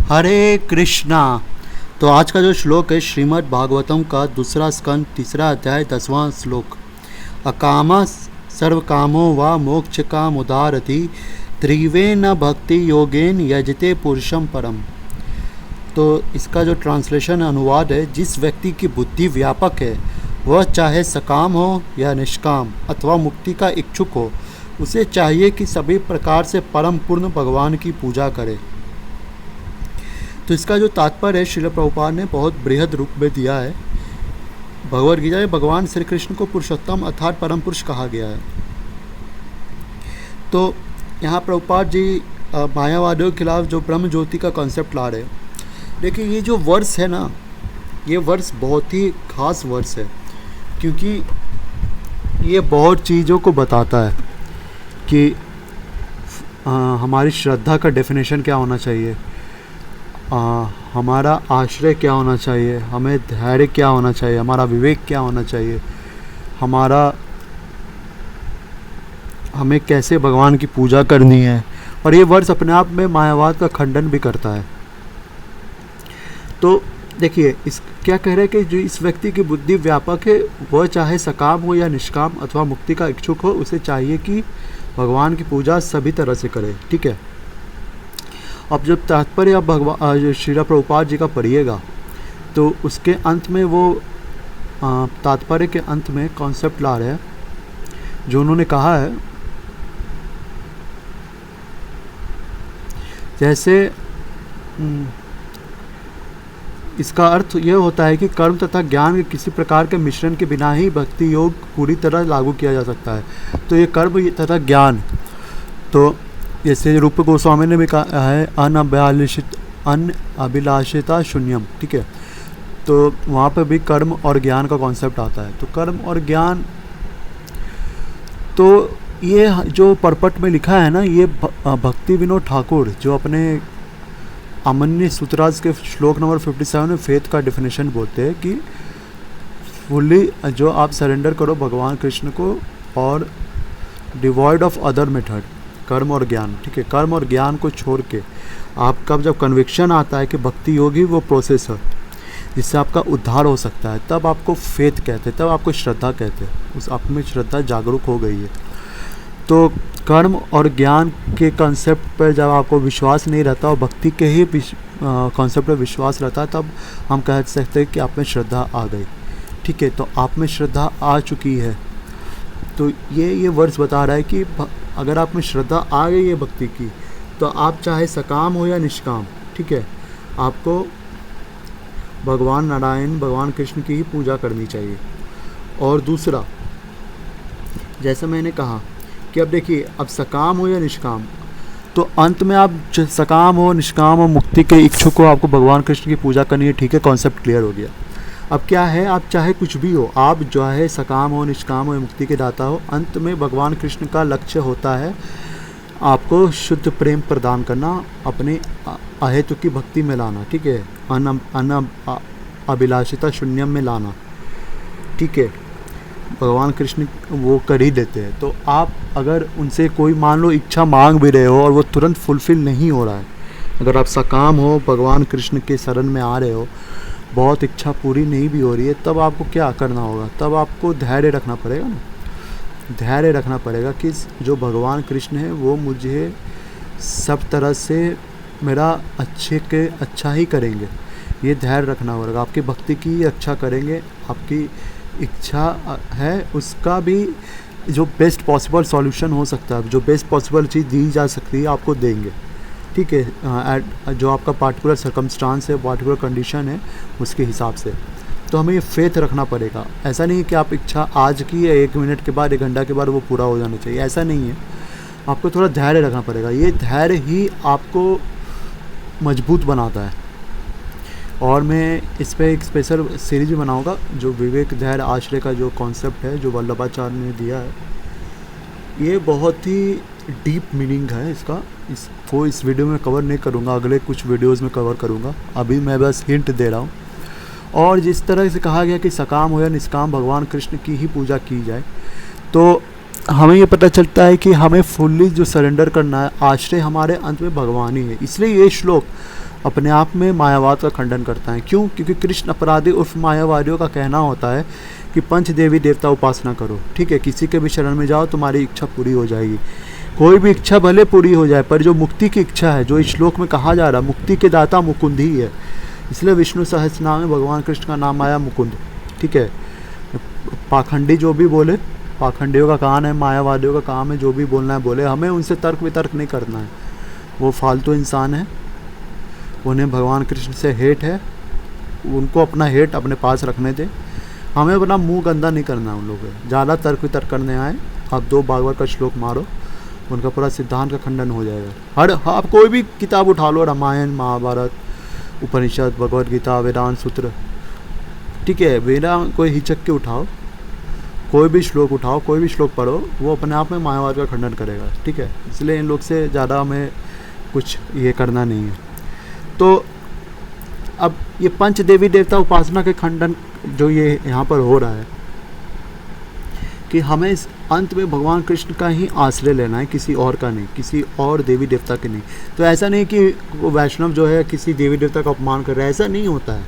हरे कृष्णा। तो आज का जो श्लोक है श्रीमद् भागवतम का दूसरा स्कंद तीसरा अध्याय 10वां श्लोक। अकामा सर्वकामो वा मोक्ष काम उदारति त्रिवेन भक्ति योगेन यजते पुरुषम परम। तो इसका जो ट्रांसलेशन अनुवाद है, जिस व्यक्ति की बुद्धि व्यापक है वह चाहे सकाम हो या निष्काम अथवा मुक्ति का इच्छुक हो, उसे चाहिए कि सभी प्रकार से परम पूर्ण भगवान की पूजा करे। तो इसका जो तात्पर्य है श्रील प्रभुपाद ने बहुत बृहद रूप में दिया है। भगवद गीता में भगवान श्री कृष्ण को पुरुषोत्तम अर्थात परम पुरुष कहा गया है। तो यहाँ प्रभुपाद जी मायावादियों के खिलाफ जो ब्रह्म ज्योति का कॉन्सेप्ट ला रहे हैं। देखिए, ये जो वर्ष है ना, ये वर्ष बहुत ही खास वर्ष है, क्योंकि ये बहुत चीज़ों को बताता है कि हमारी श्रद्धा का डेफिनेशन क्या होना चाहिए, हमारा आश्रय क्या होना चाहिए, हमें धैर्य क्या होना चाहिए, हमारा विवेक क्या होना चाहिए, हमें कैसे भगवान की पूजा करनी है। और ये वर्ष अपने आप में मायावाद का खंडन भी करता है। तो देखिए, इस क्या कह रहे हैं कि जो इस व्यक्ति की बुद्धि व्यापक है वह चाहे सकाम हो या निष्काम अथवा मुक्ति का इच्छुक हो, उसे चाहिए कि भगवान की पूजा सभी तरह से करे। ठीक है। अब जब तात्पर्य अब भगवान श्रील प्रभुपाद जी का पढ़िएगा तो उसके अंत में वो तात्पर्य के अंत में कॉन्सेप्ट ला रहे हैं जो उन्होंने कहा है। जैसे इसका अर्थ यह होता है कि कर्म तथा ज्ञान के किसी प्रकार के मिश्रण के बिना ही भक्ति योग पूरी तरह लागू किया जा सकता है। तो ये कर्म तथा ज्ञान, तो जैसे रूप गोस्वामी ने भी कहा है अनअभिलाषिता शून्यम। ठीक है। तो वहाँ पर भी कर्म और ज्ञान का कॉन्सेप्ट आता है। तो कर्म और ज्ञान, तो ये जो परपट में लिखा है ना, ये भक्ति विनोद ठाकुर जो अपने अमन्य सूत्राज के श्लोक नंबर 57 में फेथ का डेफिनेशन बोलते हैं कि फुल्ली जो आप सरेंडर करो भगवान कृष्ण को और डिवॉइड ऑफ अदर मेथड, कर्म और ज्ञान। ठीक है। कर्म और ज्ञान को छोड़ के आपका जब कन्विक्शन आता है कि भक्ति योग ही वो प्रोसेस है जिससे आपका उद्धार हो सकता है, तब आपको फेथ कहते हैं, तब आपको श्रद्धा कहते हैं। उस आप में श्रद्धा जागरूक हो गई है। तो कर्म और ज्ञान के कॉन्सेप्ट पर जब आपको विश्वास नहीं रहता और भक्ति के ही कॉन्सेप्ट पर विश्वास रहता है, तब हम कह सकते हैं कि आप में श्रद्धा आ गई। ठीक है। तो आप में श्रद्धा आ चुकी है। तो ये वर्ष बता रहा है कि अगर आप में श्रद्धा आ गई है भक्ति की, तो आप चाहे सकाम हो या निष्काम, ठीक है, आपको भगवान नारायण भगवान कृष्ण की ही पूजा करनी चाहिए। और दूसरा, जैसा मैंने कहा कि अब देखिए, अब सकाम हो या निष्काम, तो अंत में आप सकाम हो निष्काम हो मुक्ति के इच्छुक हो, आपको भगवान कृष्ण की पूजा करनी है। ठीक है। कॉन्सेप्ट क्लियर हो गया। अब क्या है, आप चाहे कुछ भी हो, आप जो है सकाम हो निष्काम हो मुक्ति के दाता हो, अंत में भगवान कृष्ण का लक्ष्य होता है आपको शुद्ध प्रेम प्रदान करना, अपने अहेतु की भक्ति में लाना। ठीक है। अभिलाषिता शून्यम में लाना। ठीक है। भगवान कृष्ण वो कर ही देते हैं। तो आप अगर उनसे कोई मान लो इच्छा मांग भी रहे हो और वो तुरंत फुलफिल नहीं हो रहा है, अगर आप सकाम हो भगवान कृष्ण के शरण में आ रहे हो, बहुत इच्छा पूरी नहीं भी हो रही है, तब आपको क्या करना होगा, तब आपको धैर्य रखना पड़ेगा ना। धैर्य रखना पड़ेगा कि जो भगवान कृष्ण है वो मुझे सब तरह से मेरा अच्छा ही करेंगे। ये धैर्य रखना होगा। आपकी भक्ति की रक्षा करेंगे, आपकी इच्छा है उसका भी जो बेस्ट पॉसिबल सॉल्यूशन हो सकता है, जो बेस्ट पॉसिबल चीज़ दी जा सकती है आपको देंगे। ठीक है। जो आपका पार्टिकुलर सर्कमस्टांस है, पार्टिकुलर कंडीशन है, उसके हिसाब से। तो हमें ये फेथ रखना पड़ेगा। ऐसा नहीं है कि आप इच्छा आज की है, 1 मिनट के बाद 1 घंटा के बाद वो पूरा हो जाना चाहिए, ऐसा नहीं है। आपको थोड़ा धैर्य रखना पड़ेगा। ये धैर्य ही आपको मजबूत बनाता है। और मैं इस पर एक स्पेशल सीरीज बनाऊंगा जो विवेक धैर्य आश्रय का जो कॉन्सेप्ट है, जो वल्लभाचार्य ने दिया है, ये बहुत ही डीप मीनिंग है इसका। इसको इस वीडियो में कवर नहीं करूँगा, अगले कुछ वीडियोस में कवर करूँगा। अभी मैं बस हिंट दे रहा हूँ। और जिस तरह से कहा गया कि सकाम हो या निष्काम भगवान कृष्ण की ही पूजा की जाए, तो हमें ये पता चलता है कि हमें फुल्ली जो सरेंडर करना है, आश्रय हमारे अंत में भगवान ही है। इसलिए ये श्लोक अपने आप में मायावाद का खंडन करता है। क्यों? क्योंकि कृष्ण अपराधी उर्फ मायावादियों का कहना होता है कि पंच देवी देवता उपासना करो, ठीक है, किसी के भी शरण में जाओ तुम्हारी इच्छा पूरी हो जाएगी। कोई भी इच्छा भले पूरी हो जाए, पर जो मुक्ति की इच्छा है, जो इस श्लोक में कहा जा रहा है, मुक्ति के दाता मुकुंद ही है। इसलिए विष्णु सहस्रनाम में भगवान कृष्ण का नाम आया मुकुंद, ठीक है। पाखंडी जो भी बोले, पाखंडियों का काम है, मायावादियों का काम है, जो भी बोलना है बोले, हमें उनसे तर्क वितर्क नहीं करना है। वो फालतू इंसान है, उन्हें भगवान कृष्ण से हेट है, उनको अपना हेट अपने पास रखने दे, हमें अपना मुंह गंदा नहीं करना उन लोगों को। ज़्यादा तर्क वितर्क करने आए, आप 2 भागवत का श्लोक मारो, उनका पूरा सिद्धांत का खंडन हो जाएगा। आप कोई भी किताब उठा लो, रामायण, महाभारत, उपनिषद, भगवद गीता, वेदांत सूत्र, ठीक है, बिना कोई हिचक के उठाओ, कोई भी श्लोक उठाओ, कोई भी श्लोक पढ़ो, वो अपने आप में मायावाद का खंडन करेगा, ठीक है। इसलिए इन लोग से ज़्यादा हमें कुछ ये करना नहीं है। तो अब ये पंच देवी देवता उपासना के खंडन जो ये यहाँ पर हो रहा है कि हमें इस अंत में भगवान कृष्ण का ही आश्रय लेना है, किसी और का नहीं, किसी और देवी देवता के नहीं। तो ऐसा नहीं कि वो वैष्णव जो है किसी देवी देवता का अपमान कर रहा है, ऐसा नहीं होता है।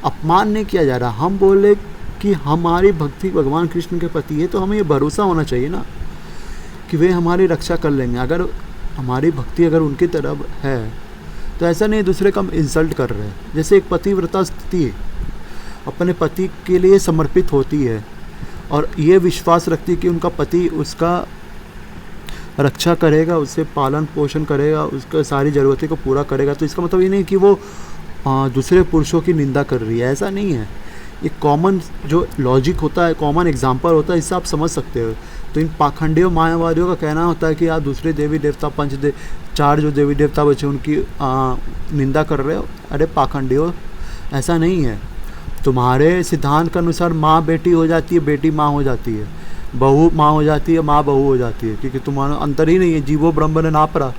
अपमान नहीं किया जा रहा। हम बोले कि हमारी भक्ति भगवान कृष्ण के प्रति है, तो हमें ये भरोसा होना चाहिए ना कि वे हमारी रक्षा कर लेंगे। अगर हमारी भक्ति अगर उनकी तरफ है तो ऐसा नहीं दूसरे का हम इंसल्ट कर रहे हैं। जैसे एक पतिव्रता स्त्री अपने पति के लिए समर्पित होती है और ये विश्वास रखती है कि उनका पति उसका रक्षा करेगा, उससे पालन पोषण करेगा, उसका सारी ज़रूरतें को पूरा करेगा, तो इसका मतलब ये नहीं कि वो दूसरे पुरुषों की निंदा कर रही है, ऐसा नहीं है। एक कॉमन जो लॉजिक होता है, कॉमन एग्जांपल होता है, इससे आप समझ सकते हो। तो इन पाखंडियों मायावादियों का कहना होता है कि आप दूसरे देवी देवता 4 जो देवी देवता बचे उनकी निंदा कर रहे हो। अरे पाखंडियों, ऐसा नहीं है। तुम्हारे सिद्धांत के अनुसार माँ बेटी हो जाती है, बेटी माँ हो जाती है, बहू माँ हो जाती है, माँ बहू हो जाती है, ठीक है। तुम्हारा अंतर ही नहीं है, जीवो ब्रह्म ने ना परा,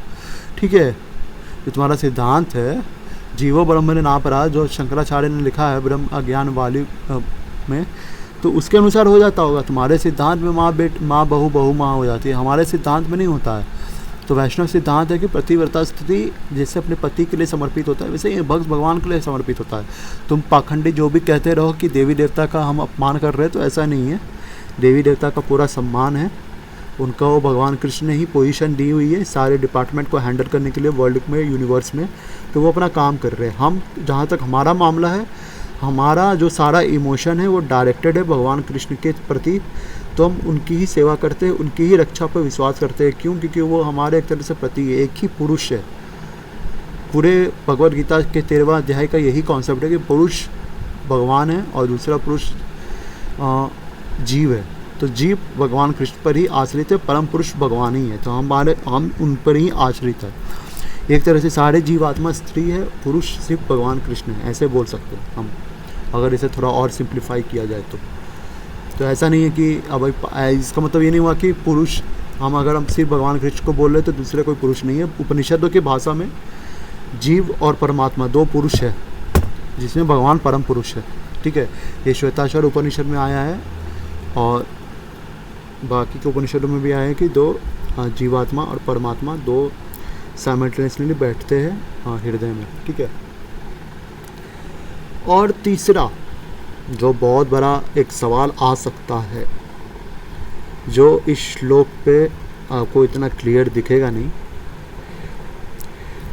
ठीक है। जो तुम्हारा सिद्धांत है जीवो ब्रह्म ने ना परा, जो शंकराचार्य ने लिखा है ब्रह्म अज्ञान वाली में, तो उसके अनुसार हो जाता होगा। तुम्हारे सिद्धांत में माँ बहू, बहू माँ हो जाती है, हमारे सिद्धांत में नहीं होता है। तो वैष्णव सिद्धांत है कि प्रतिव्रता स्थिति जैसे अपने पति के लिए समर्पित होता है, वैसे ही भक्त भगवान के लिए समर्पित होता है। तुम पाखंडी जो भी कहते रहो कि देवी देवता का हम अपमान कर रहे हैं, तो ऐसा नहीं है। देवी देवता का पूरा सम्मान है, उनका वो भगवान कृष्ण ने ही पोजीशन दी हुई है सारे डिपार्टमेंट को हैंडल करने के लिए वर्ल्ड में, यूनिवर्स में, तो वो अपना काम कर रहे हैं। हम जहाँ तक हमारा मामला है, हमारा जो सारा इमोशन है वो डायरेक्टेड है भगवान कृष्ण के प्रति, तो हम उनकी ही सेवा करते हैं, उनकी ही रक्षा पर विश्वास करते हैं। क्यों? क्योंकि वो हमारे एक तरह से प्रति है, एक ही पुरुष है। पूरे भगवद गीता के 13वां अध्याय का यही कॉन्सेप्ट है कि पुरुष भगवान है और दूसरा पुरुष जीव है। तो जीव भगवान कृष्ण पर ही आश्रित है, परम पुरुष भगवान ही है, तो हम उन पर ही आश्रित है। एक तरह से सारे जीवात्मा स्त्री है, पुरुष सिर्फ भगवान कृष्ण है, ऐसे बोल सकते हैं हम, अगर इसे थोड़ा और सिंप्लीफाई किया जाए तो ऐसा नहीं है कि अब इसका मतलब ये नहीं हुआ कि पुरुष, हम सिर्फ भगवान कृष्ण को बोल रहे तो दूसरे कोई पुरुष नहीं है। उपनिषदों की भाषा में जीव और परमात्मा 2 पुरुष है, जिसमें भगवान परम पुरुष है, ठीक है। ये श्वेताश्वर उपनिषद में आया है और बाकी के उपनिषदों में भी आया है कि 2 जीवात्मा और परमात्मा 2 साइमल्टेनियसली बैठते हैं हृदय में, ठीक है। और तीसरा जो बहुत बड़ा एक सवाल आ सकता है, जो इस श्लोक पे आपको इतना क्लियर दिखेगा नहीं,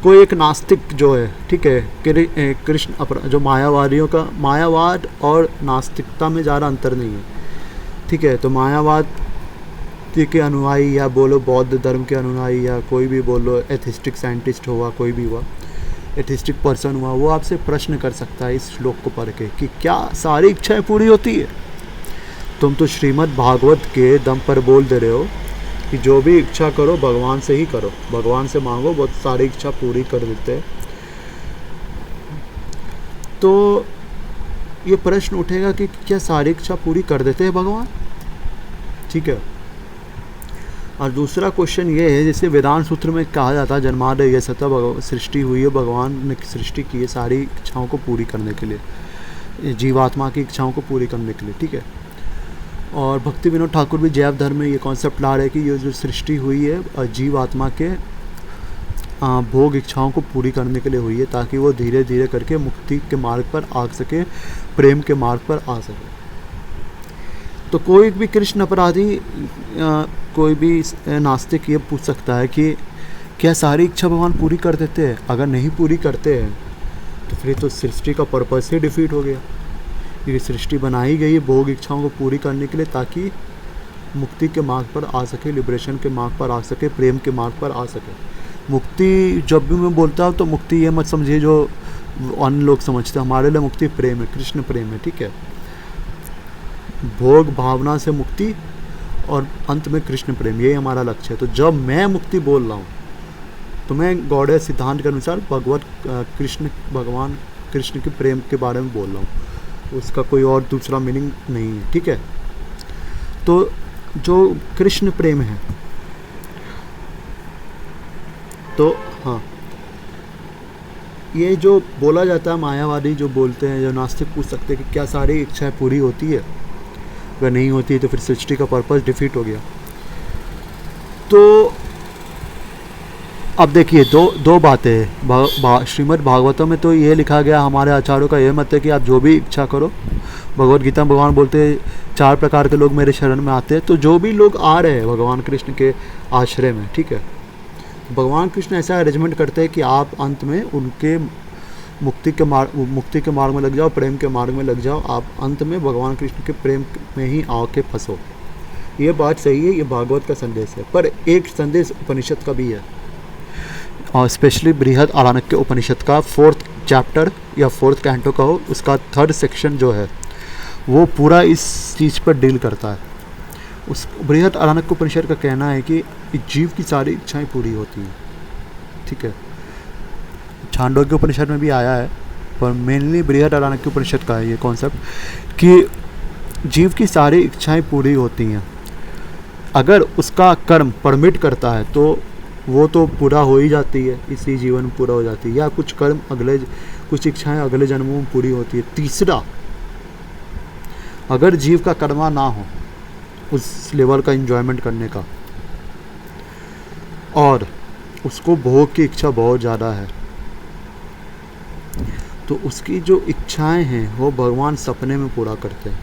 कोई एक नास्तिक जो है, ठीक है, कृष्ण जो मायावादियों का, मायावाद और नास्तिकता में ज़्यादा अंतर नहीं है, ठीक है। तो मायावाद के अनुयायी या बोलो बौद्ध धर्म के अनुयायी या कोई भी बोलो एथिस्टिक साइंटिस्ट हुआ, कोई भी हुआ एथिस्टिक पर्सन हुआ, वो आपसे प्रश्न कर सकता है इस श्लोक को पढ़ के कि क्या सारी इच्छाएं पूरी होती है? तुम तो श्रीमद् भागवत के दम पर बोल दे रहे हो कि जो भी इच्छा करो भगवान से ही करो, भगवान से मांगो, बहुत सारी इच्छा पूरी कर देते हैं। तो ये प्रश्न उठेगा कि क्या सारी इच्छा पूरी कर देते हैं भगवान, ठीक है। और दूसरा क्वेश्चन ये है, जैसे वेदांत सूत्र में कहा जाता है जन्मादय सतः सृष्टि हुई है, भगवान ने सृष्टि की है सारी इच्छाओं को पूरी करने के लिए, जीवात्मा की इच्छाओं को पूरी करने के लिए, ठीक है। और भक्ति विनोद ठाकुर भी जैव धर्म में ये कॉन्सेप्ट ला रहे हैं कि ये जो सृष्टि हुई है जीवात्मा के भोग इच्छाओं को पूरी करने के लिए हुई है, ताकि वो धीरे धीरे करके मुक्ति के मार्ग पर आ सके, प्रेम के मार्ग पर आ सके। तो कोई भी कृष्ण अपराधी, कोई भी नास्तिक ये पूछ सकता है कि क्या सारी इच्छा भगवान पूरी कर देते हैं? अगर नहीं पूरी करते हैं तो फिर तो सृष्टि का पर्पस ही डिफीट हो गया। ये सृष्टि बनाई गई है भोग इच्छाओं को पूरी करने के लिए, ताकि मुक्ति के मार्ग पर आ सके, लिबरेशन के मार्ग पर आ सके, प्रेम के मार्ग पर आ सके। मुक्ति जब भी मैं बोलता हूँ तो मुक्ति ये मत समझिए जो अन्य लोग समझते हैं। हमारे लिए मुक्ति प्रेम है, कृष्ण प्रेम है, ठीक है। भोग भावना से मुक्ति और अंत में कृष्ण प्रेम, यही हमारा लक्ष्य है। तो जब मैं मुक्ति बोल रहा हूँ तो मैं गौड़ीय सिद्धांत के अनुसार भगवान कृष्ण के प्रेम के बारे में बोल रहा हूँ, उसका कोई और दूसरा मीनिंग नहीं है, ठीक है। तो जो कृष्ण प्रेम है, तो हाँ, ये जो बोला जाता है, मायावादी जो बोलते हैं, जो नास्तिक पूछ सकते हैं कि क्या सारी इच्छाएं पूरी होती है? अगर नहीं होती है तो फिर सृष्टि का पर्पस डिफीट हो गया। तो अब देखिए दो बातें हैं। श्रीमद् भागवतम में तो ये लिखा गया, हमारे आचार्यों का ये मत है कि आप जो भी इच्छा करो। भगवद गीता में भगवान बोलते हैं 4 प्रकार के लोग मेरे शरण में आते हैं। तो जो भी लोग आ रहे हैं भगवान कृष्ण के आश्रय में, ठीक है, भगवान कृष्ण ऐसा अरेंजमेंट करते हैं कि आप अंत में उनके मुक्ति के मार्ग में लग जाओ, प्रेम के मार्ग में लग जाओ। आप अंत में भगवान कृष्ण के प्रेम में ही आके फंसो। ये बात सही है, ये भागवत का संदेश है। पर एक संदेश उपनिषद का भी है, और स्पेशली बृहद आरण्यक उपनिषद का 4th चैप्टर या 4th कैंटो का हो, उसका 3rd सेक्शन जो है वो पूरा इस चीज़ पर डील करता है। उस बृहद आरण्यक उपनिषद का कहना है कि जीव की सारी इच्छाएं पूरी होती हैं, ठीक है। छांदोग्य उपनिषद में भी आया है, पर मेनली बृहद आरण्यक उपनिषद का है ये कॉन्सेप्ट कि जीव की सारी इच्छाएं पूरी होती हैं। अगर उसका कर्म परमिट करता है तो वो तो पूरा हो ही जाती है, इसी जीवन में पूरा हो जाती है, या कुछ इच्छाएं अगले जन्मों में पूरी होती है। तीसरा, अगर जीव का कर्मा ना हो उस लेवल का एंजॉयमेंट करने का, और उसको भोग की इच्छा बहुत ज़्यादा है, तो उसकी जो इच्छाएं हैं वो भगवान सपने में पूरा करते हैं।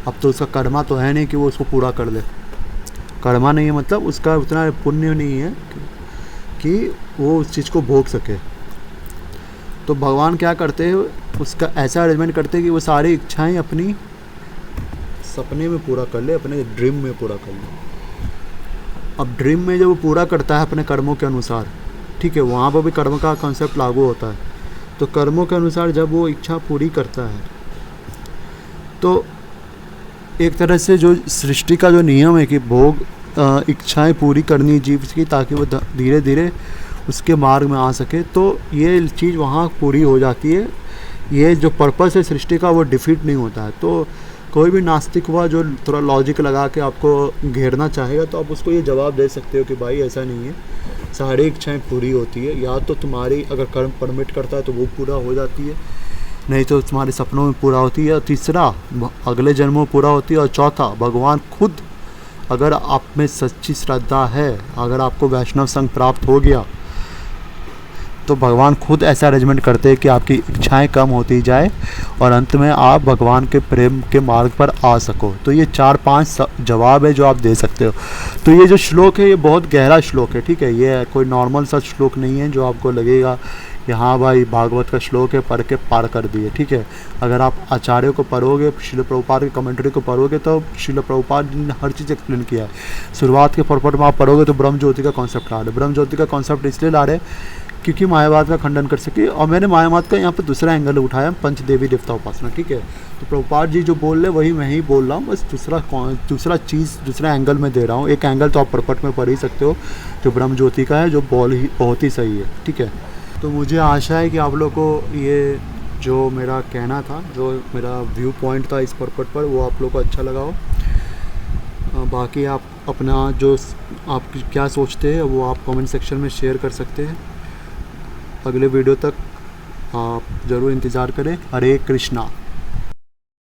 अब तो उसका कर्मा तो है नहीं कि वो उसको पूरा कर दे। कर्मा नहीं है मतलब उसका उतना पुण्य नहीं है कि वो उस चीज़ को भोग सके। तो भगवान क्या करते हैं, उसका ऐसा अरेंजमेंट करते हैं कि वो सारी इच्छाएं अपनी सपने में पूरा कर ले, अपने ड्रीम में पूरा कर ले। अब ड्रीम में जब वो पूरा करता है अपने कर्मों के अनुसार, ठीक है, वहाँ पर भी कर्म का कॉन्सेप्ट लागू होता है। तो कर्मों के अनुसार जब वो इच्छा पूरी करता है तो एक तरह से जो सृष्टि का जो नियम है कि भोग इच्छाएं पूरी करनी जीव की, ताकि वो धीरे धीरे उसके मार्ग में आ सके, तो ये चीज़ वहाँ पूरी हो जाती है। ये जो पर्पस है सृष्टि का वो डिफीट नहीं होता है। तो कोई भी नास्तिक हुआ जो थोड़ा लॉजिक लगा के आपको घेरना चाहेगा, तो आप उसको ये जवाब दे सकते हो कि भाई ऐसा नहीं है, सारी इच्छाएं पूरी होती है। या तो तुम्हारी अगर कर्म परमिट करता है तो वो पूरा हो जाती है, नहीं तो तुम्हारे सपनों में पूरा होती है। तीसरा, अगले जन्मों में पूरा होती है। और चौथा, भगवान खुद, अगर आप में सच्ची श्रद्धा है, अगर आपको वैष्णव संग प्राप्त हो गया, तो भगवान खुद ऐसा अरेंजमेंट करते हैं कि आपकी इच्छाएं कम होती जाए और अंत में आप भगवान के प्रेम के मार्ग पर आ सको। तो ये 4-5 जवाब है जो आप दे सकते हो। तो ये जो श्लोक है ये बहुत गहरा श्लोक है, ठीक है। ये कोई नॉर्मल सा श्लोक नहीं है जो आपको लगेगा कि हाँ भाई भागवत का श्लोक है, पढ़ के पार कर दिए, ठीक है। अगर आप आचार्यों को पढ़ोगे, श्रील प्रभुपाद की कमेंट्री को पढ़ोगे, तो श्रील प्रभुपाद ने हर चीज़ एक्सप्लेन किया है। शुरुआत के पर्पट में आप पढ़ोगे तो ब्रह्म ज्योति का कॉन्सेप्ट ला रहे। ब्रह्म ज्योति का कॉन्सेप्ट इसलिए ला रहे क्योंकि मायावाद का खंडन कर सके। और मैंने मायावाद का यहाँ पर दूसरा एंगल उठाया, पंचदेवी देवता उपासना, ठीक है। तो प्रभुपाद जी जो बोल रहे वही मैं ही बोल रहा हूँ, बस दूसरा एंगल में दे रहा हूँ। एक एंगल तो आप पर्पट में पढ़ ही सकते हो जो ब्रह्म ज्योति का है, जो बहुत ही सही है, ठीक है। तो मुझे आशा है कि आप लोग को ये जो मेरा कहना था, जो मेरा व्यू पॉइंट था इस पर्पट पर, वो आप लोग को अच्छा लगा हो। बाकी आप अपना जो आप क्या सोचते हैं वो आप कमेंट सेक्शन में शेयर कर सकते हैं। अगले वीडियो तक आप ज़रूर इंतज़ार करें। हरे कृष्णा।